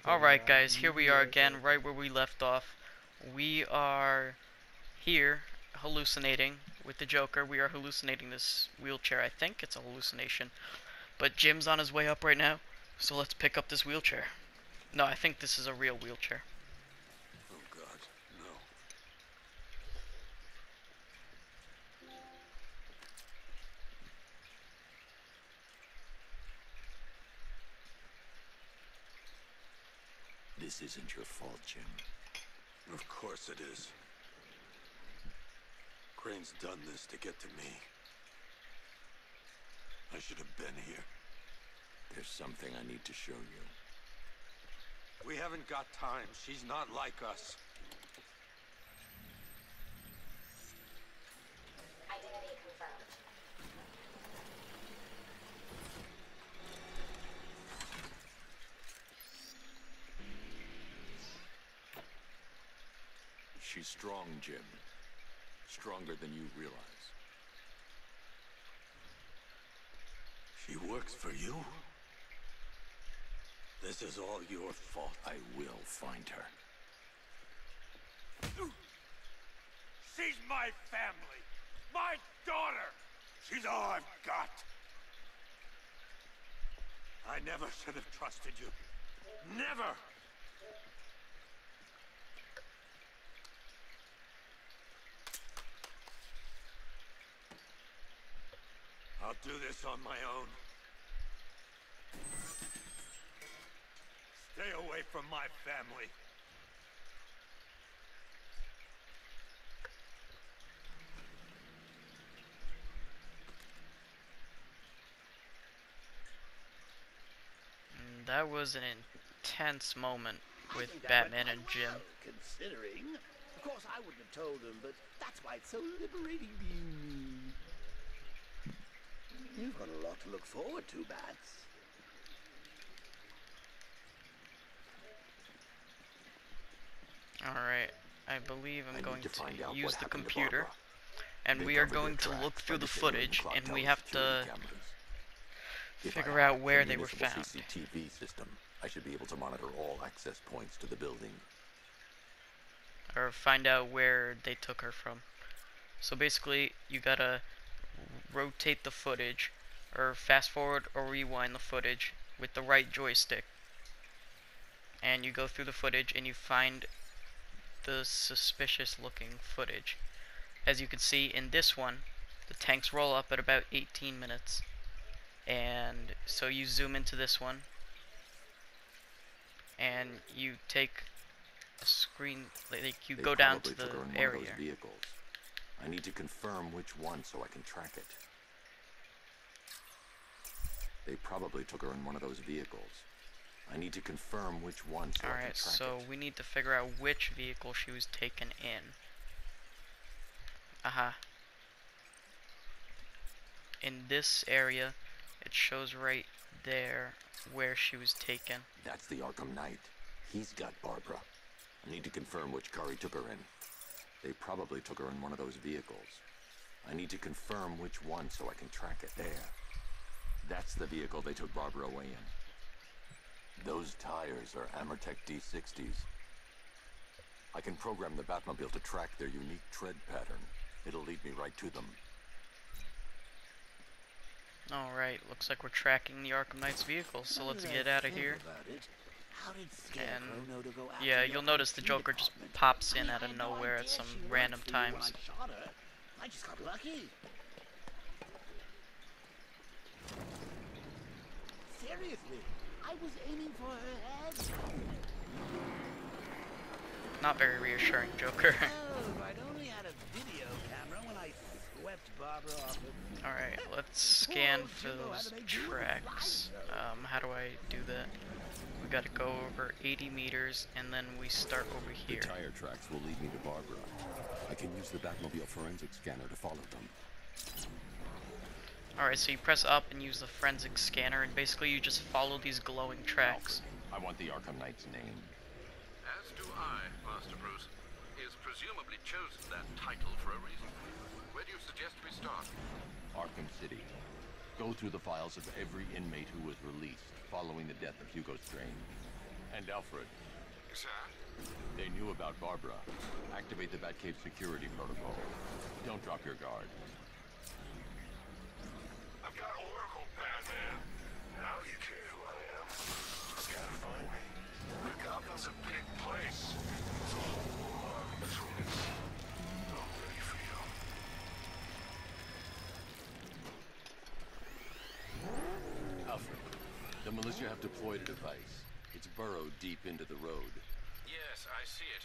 Alright guys, here we are again, right where we left off. We are here, hallucinating with the Joker. We are hallucinating this wheelchair. I think it's a hallucination. But Jim's on his way up right now, so let's pick up this wheelchair. No, I think this is a real wheelchair. Oh God, no. This isn't your fault, Jim. Of course it is. Crane's done this to get to me. I should have been here. There's something I need to show you. We haven't got time. She's not like us. Identity confirmed. She's strong, Jim. Stronger than you realize. She works for you? This is all your fault. I will find her. She's my family. My daughter. She's all I've got. I never should have trusted you. Never. I'll do this on my own. Stay away from my family. That was an intense moment with Batman and Jim. Considering, of course, I wouldn't have told him, but that's why it's so liberating being me. You've got a lot to look forward to, Bats. Alright, I believe I'm going to find out use what the happened to computer, Barbara. and They we are covered their going to tracks look by through the disabling footage, clock and we tower have security to cameras. If I figure out hack where the they were municipal found. CCTV system, I should be able to monitor all access points to the building. Or find out where they took her from. So basically, you gotta rotate the footage, or fast forward or rewind the footage with the right joystick. And you go through the footage and you find the suspicious looking footage. As you can see in this one, the tanks roll up at about 18 minutes. And so you zoom into this one, and you take a screen, like you go down to the They probably took her in one of area. those vehicles. I need to confirm which one so I can track it. They probably took her in one of those vehicles. I need to confirm which one so I can Alright, track so it. we need to figure out which vehicle she was taken in. Aha. In this area, it shows right there where she was taken. That's the Arkham Knight. He's got Barbara. I need to confirm which car he took her in. They probably took her in one of those vehicles. I need to confirm which one so I can track it. There. That's the vehicle they took Barbara away in. Those tires are Amertech D60s. I can program the Batmobile to track their unique tread pattern. It'll lead me right to them. Alright, looks like we're tracking the Arkham Knight's vehicle, so let's get out of here. How did Scarecrow know to go after Yeah, your you'll notice the IT Joker just department? pops in I out of had no nowhere at idea some she worked random for you when times. I shot her. I just got lucky. Seriously, I was aiming for her head. Not very reassuring, Joker. Oh, I'd only had a video camera when I swept Barbara off the... Alright, let's scan for those tracks. How do I do that? We gotta go over 80 meters, and then we start over here. The tire tracks will lead me to Barbara. I can use the Batmobile forensic scanner to follow them. Alright, so you press up and use the forensic scanner, and basically you just follow these glowing tracks. I want the Arkham Knight's name. As do I, Master Bruce. He has presumably chosen that title for a reason. Where do you suggest we start? Arkham City. Go through the files of every inmate who was released following the death of Hugo Strange. And Alfred, Sir? they knew about Barbara. Activate the Batcave security protocol. Don't drop your guard. I've got Oracle, Batman. Now you care who I am. Just gotta find me. Gotham's a big place. It's a whole lot between us. I'm ready for you. Alfred, the militia have deployed a device. It's burrowed deep into the road. Yes, I see it.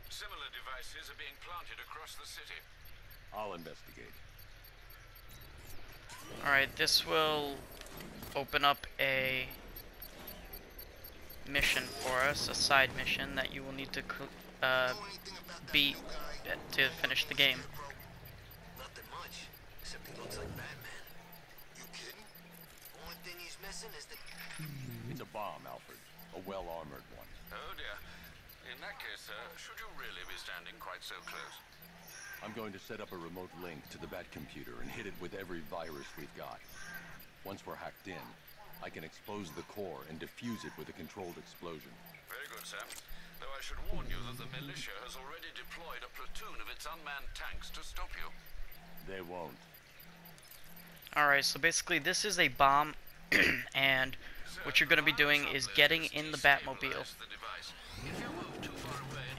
Similar devices are being planted across the city. I'll investigate. Alright, this will open up a mission for us, a side mission that you will need to beat to finish the game. Nothing much, except he looks like Batman. You kidding? Only thing he's missing is the... It's a bomb, Alfred. A well-armored one. Oh dear. In that case, should you really be standing quite so close? I'm going to set up a remote link to the Bat computer and hit it with every virus we've got. Once we're hacked in, I can expose the core and defuse it with a controlled explosion. Very good, sir. Though I should warn you that the militia has already deployed a platoon of its unmanned tanks to stop you. They won't. Alright, so basically this is a bomb, and what you're going to be doing is getting in the Batmobile,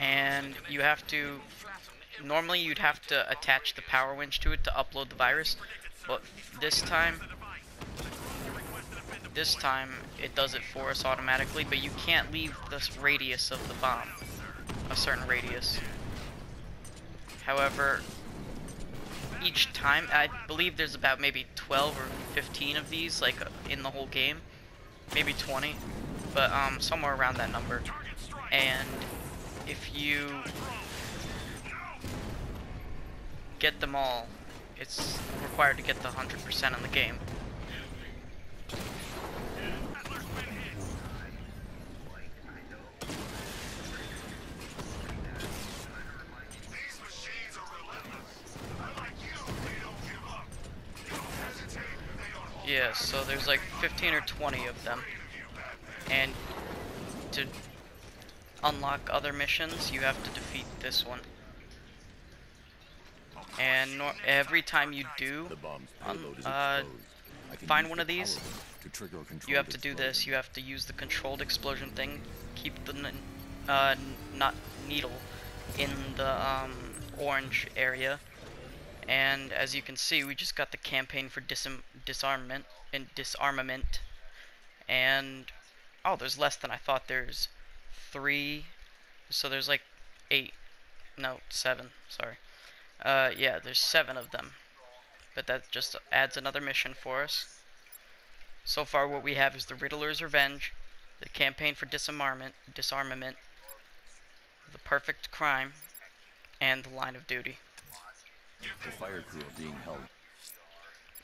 and you have to, normally you'd have to attach the power winch to it to upload the virus, but this time it does it for us automatically, but you can't leave this radius of the bomb, a certain radius. However, each time, I believe there's about maybe 12 or 15 of these, like, in the whole game. Maybe 20, but somewhere around that number. And if you get them all, it's required to get the 100% in the game. Yeah, so there's like 15 or 20 of them, and to unlock other missions you have to defeat this one, and every time you do find one of these, you have to do this. You have to use the controlled explosion thing, keep the not needle in the orange area. And as you can see, we just got the campaign for disarmament, and oh, there's less than I thought. There's 3, so there's like 7, sorry. Yeah, there's 7 of them, but that just adds another mission for us. So far what we have is the Riddler's Revenge, the campaign for disarmament, the perfect crime, and the line of duty. The fire crew are being held.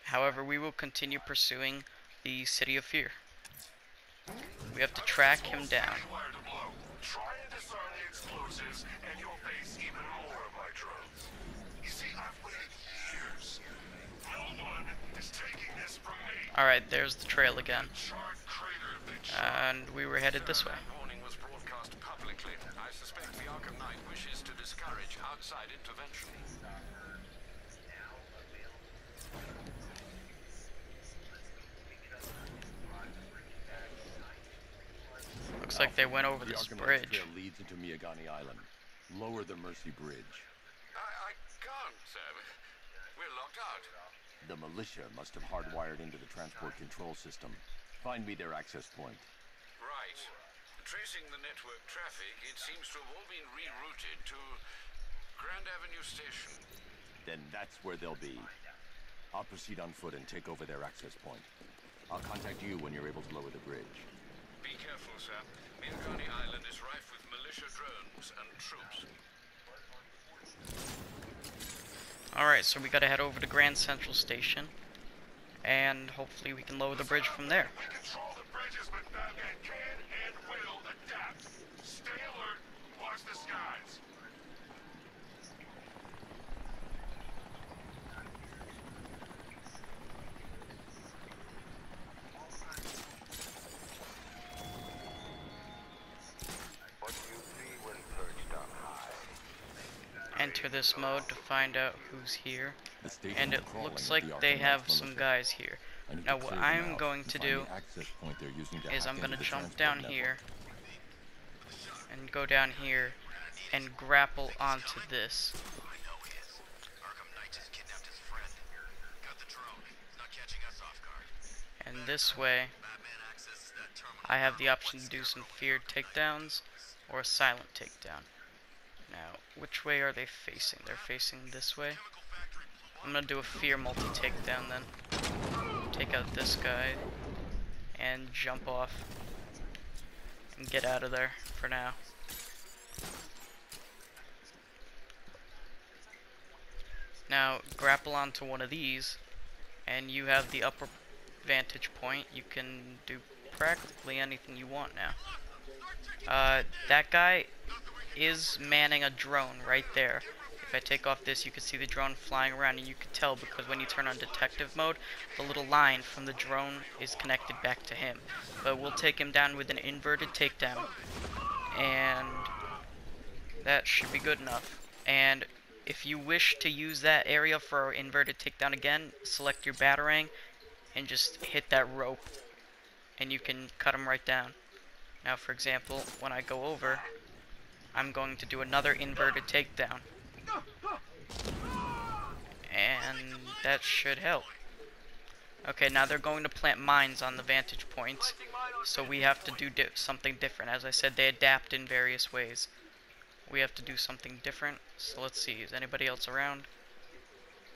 However, we will continue pursuing the City of Fear. We have to track him down. Try and disarm the explosives, and you'll face even more of my drones. You see, I've waited years. No one is taking this from me. Alright, there's the trail again. And we were headed this way. That warning was broadcast publicly. I suspect the Arkham Knight wishes to discourage outside intervention. Looks like they went over this bridge. The Arkham Trail leads into Miagani Island. Lower the Mercy Bridge. I can't, sir. We're locked out. The militia must have hardwired into the transport control system. Find me their access point. Right. Tracing the network traffic, it seems to have all been rerouted to Grand Avenue Station. Then that's where they'll be. I'll proceed on foot and take over their access point. I'll contact you when you're able to lower the bridge. Be careful, sir. Miagani Island is rife with militia drones and troops. Alright, so we gotta head over to Grand Central Station, and hopefully we can lower the bridge from there. We control the bridges, but Batman can and will adapt. Stay alert. Watch the skies. enter this mode to find out who's here. The station And it is crawling looks with like the Arkham they Knight's have some militia. guys here. I need Now to what clear them I'm out going and to find do the access point they're using to is hack I'm going to into the jump transport down network. here and go down here and grapple onto this. I know he is. Arkham Knight has kidnapped his friend. Got the drone. It's not catching us off guard. And this way, Batman accesses that terminal. I have the option to do some feared takedowns or a silent takedown. Now, which way are they facing? They're facing this way. I'm gonna do a fear multi-takedown then. Take out this guy and jump off and get out of there for now. Now, grapple onto one of these and you have the upper vantage point. You can do practically anything you want now. That guy is manning a drone right there. If I take off this, you can see the drone flying around, and you can tell because when you turn on detective mode, the little line from the drone is connected back to him. But we'll take him down with an inverted takedown, and that should be good enough. And if you wish to use that area for inverted takedown again, select your batarang and just hit that rope, and you can cut him right down. Now, for example, when I go over, I'm going to do another inverted takedown. And that should help. Okay, now they're going to plant mines on the vantage points, so we have to do something different. As I said, they adapt in various ways. We have to do something different, so let's see, is anybody else around?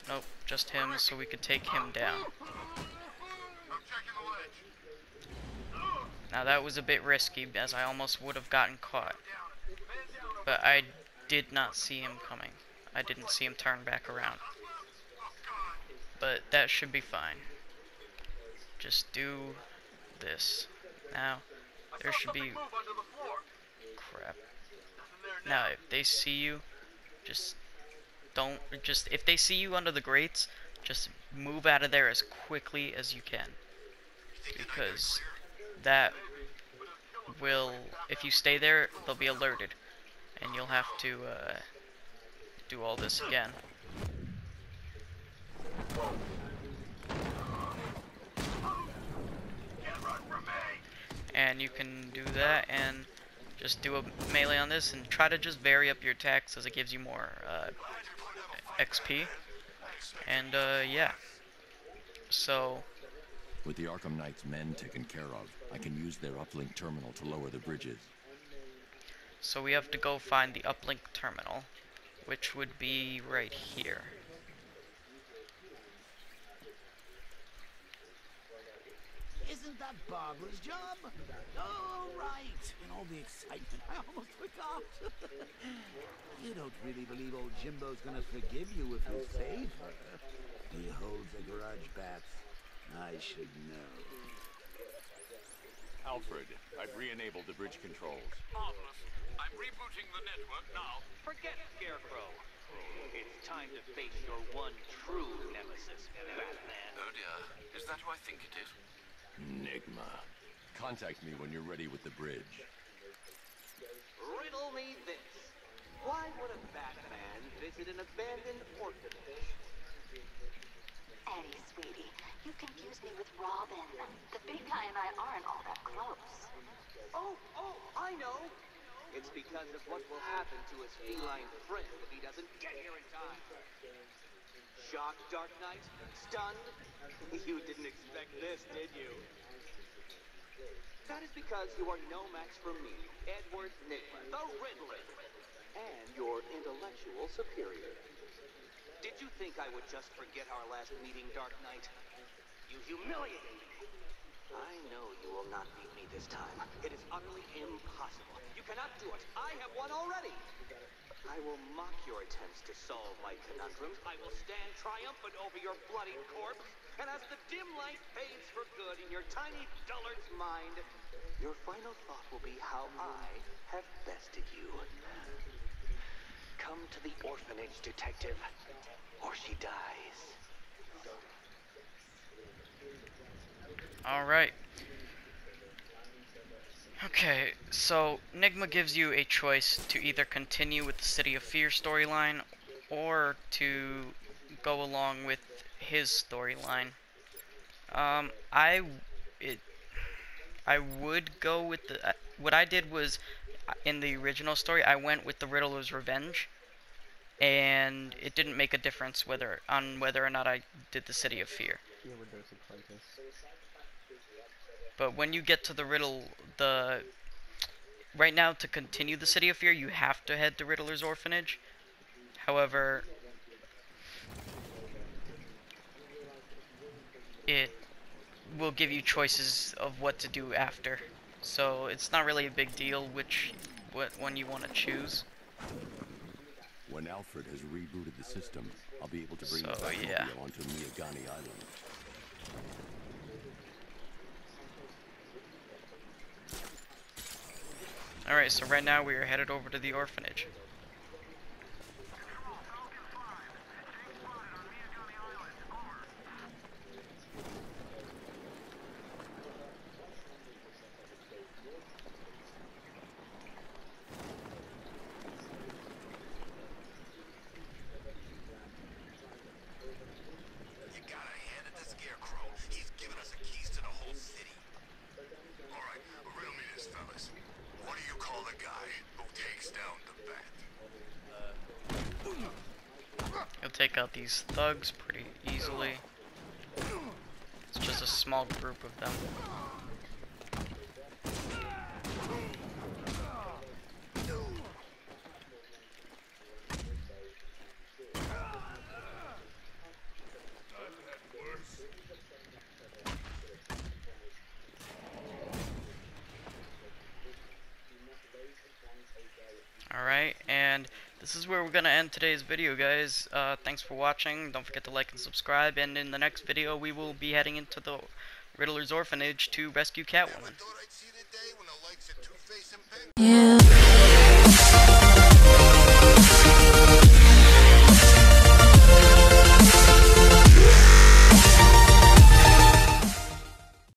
Nope, just him, so we could take him down. Now that was a bit risky, as I almost would have gotten caught. But I did not see him coming. I didn't see him turn back around. But that should be fine. Just do this. Now, there should be... Crap. Now, if they see you, if they see you under the grates, just move out of there as quickly as you can. Because that will, if you stay there, they'll be alerted. And you'll have to do all this again. And you can do that and just do a melee on this and try to just vary up your attacks as it gives you more XP. And yeah. So With the Arkham Knight's men taken care of, I can use their uplink terminal to lower the bridges. So we have to go find the uplink terminal, which would be right here. Isn't that Barbara's job? Oh, right. In all the excitement, I almost forgot. You don't really believe old Jimbo's gonna forgive you if you save her. He holds a grudge, Bats. I should know. Alfred, I've re-enabled the bridge controls. Marvelous. I'm rebooting the network now. Forget Scarecrow. It's time to face your one true nemesis, Batman. Oh dear. Is that who I think it is? Enigma. Contact me when you're ready with the bridge. Riddle me this. Why would a Batman visit an abandoned orphanage? Eddie, sweetie, you confused me with Robin. The big guy and I aren't all that close. Oh, I know. It's because of what will happen to his feline friend if he doesn't get here in time. Shocked, Dark Knight? Stunned? You didn't expect this, did you? That is because you are no match for me, Edward Nigma, the Riddler, and your intellectual superior. Did you think I would just forget our last meeting, Dark Knight? You humiliated me. I know you will not beat me this time. It is utterly impossible. You cannot do it. I have won already. I will mock your attempts to solve my conundrums. I will stand triumphant over your bloody corpse. And as the dim light fades for good in your tiny dullard's mind, your final thought will be how I have bested you. Come to the orphanage, detective, or she dies. Alright. Okay, so Nigma gives you a choice to either continue with the City of Fear storyline or to go along with his storyline. I would go with the. What I did was, in the original story, I went with the Riddler's Revenge, and it didn't make a difference whether or not I did the City of Fear. But when you get to the right now, to continue the City of Fear, you have to head to Riddler's Orphanage. However, it will give you choices of what to do after. So it's not really a big deal what one you want to choose. When Alfred has rebooted the system, I'll be able to bring the So, Batmobile yeah. onto Miyagani Island. Alright, so right now we are headed over to the orphanage. You gotta hand it to Scarecrow. He's given us the keys to the whole city. Alright, riddle me this, fellas. What do you call the guy who takes down the bat? You'll take out these thugs pretty easily. It's just a small group of them. Alright, and this is where we're gonna end today's video, guys. Thanks for watching. Don't forget to like and subscribe, and in the next video we will be heading into the Riddler's Orphanage to rescue Catwoman. Thought I'd see the day when the likes of Two-Face and Penguin. Yeah.